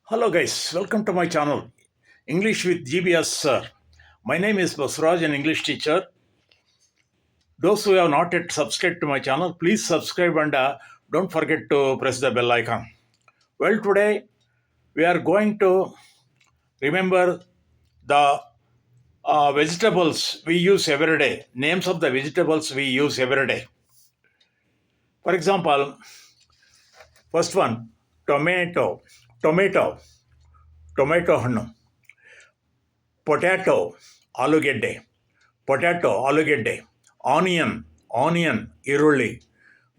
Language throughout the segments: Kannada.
Hello guys, welcome to my channel English with GBS sir. My name is Basraj, an English teacher. Those who have not yet subscribed to my channel, please subscribe and don't forget to press the bell icon. Well, today we are going to remember the vegetables we use every day, names of the vegetables we use every day. For example, first one, tomato, tomato, tomato hಣ್ಣು, potato, ಆಲೂಗೆಡ್ಡೆ, ಪೊಟ್ಯಾಟೊ ಆಲೂಗೆಡ್ಡೆ, ಆನಿಯನ್ ಈರುಳ್ಳಿ,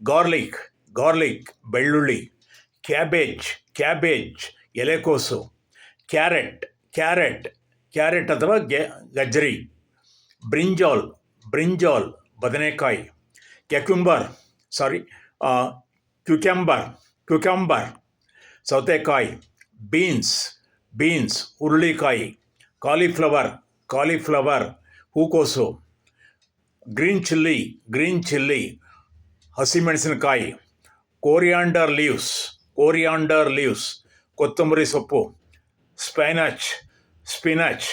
ಗಾರ್ಲಿಕ್ ಬೆಳ್ಳುಳ್ಳಿ, ಕ್ಯಾಬೇಜ್ ಎಲೆಕೋಸು, ಕ್ಯಾರೆಟ್ ಅಥವಾ ಗಜ್ಜರಿ, ಬ್ರಿಂಜಾಲ್ ಬದನೆಕಾಯಿ, ಕ್ಯುಕ್ಯಾಂಬರ್ ಸೌತೆಕಾಯಿ, ಬೀನ್ಸ್ ಹುರುಳಿಕಾಯಿ, ಕಾಲಿಫ್ಲವರ್ ಹೂಕೋಸು, ಗ್ರೀನ್ ಚಿಲ್ಲಿ ಹಸಿಮೆಣಸಿನಕಾಯಿ, ಕೋರಿಯಾಂಡರ್ ಲೀವ್ಸ್ ಕೊತ್ತಂಬರಿ ಸೊಪ್ಪು, ಸ್ಪಿನಾಚ್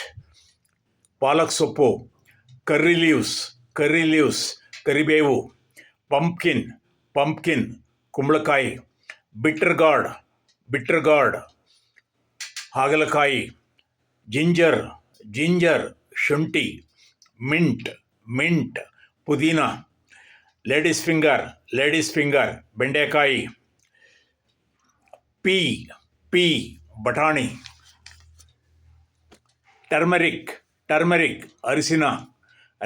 ಪಾಲಕ್ ಸೊಪ್ಪು, ಕರ್ರಿ ಲೀವ್ಸ್ ಕರಿಬೇವು, ಪಂಪ್ಕಿನ್ ಕುಂಬಳಕಾಯಿ, ಬಿಟ್ಟರ್ ಗಾರ್ಡ್ ಹಾಗಲಕಾಯಿ, ಜಿಂಜರ್ ಶುಂಠಿ, ಮಿಂಟ್ ಪುದೀನ, ಲೇಡೀಸ್ ಫಿಂಗರ್ ಬೆಂಡೆಕಾಯಿ, ಪೀ ಬಟಾಣಿ, ಟರ್ಮರಿಕ್ ಅರಿಸಿನ,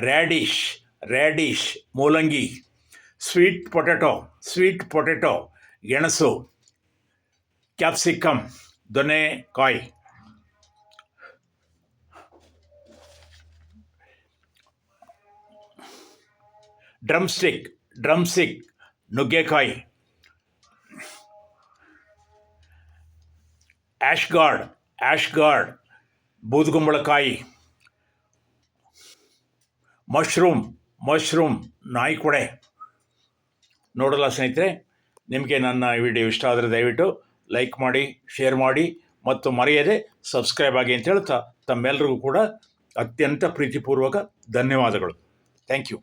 ರ್ಯಾಡಿಶ್ ಮೂಲಂಗಿ, ಸ್ವೀಟ್ ಪೊಟೆಟೊ ಗೆಣಸು, ಕ್ಯಾಪ್ಸಿಕಮ್ ದೊನೆಕಾಯಿ, ಡ್ರಮ್ಸ್ಟಿಕ್ ನುಗ್ಗೆಕಾಯಿ, ಆಶ್ ಗಾರ್ಡ್ ಬೂದುಗುಂಬಳಕಾಯಿ, ಮಶ್ರೂಮ್ ನಾಯಿಕೊಡೆ. ನೋಡಲ್ಲ ಸ್ನೇಹಿತರೆ, ನಿಮಗೆ ನನ್ನ ವಿಡಿಯೋ ಇಷ್ಟ ಆದರೆ ದಯವಿಟ್ಟು ಲೈಕ್ ಮಾಡಿ, ಶೇರ್ ಮಾಡಿ ಮತ್ತು ಮರೆಯದೆ ಸಬ್ಸ್ಕ್ರೈಬ್ ಆಗಿ ಅಂತ ಹೇಳ್ತಾ ತಮ್ಮೆಲ್ಲರಿಗೂ ಕೂಡ ಅತ್ಯಂತ ಪ್ರೀತಿಪೂರ್ವಕ ಧನ್ಯವಾದಗಳು. Thank you.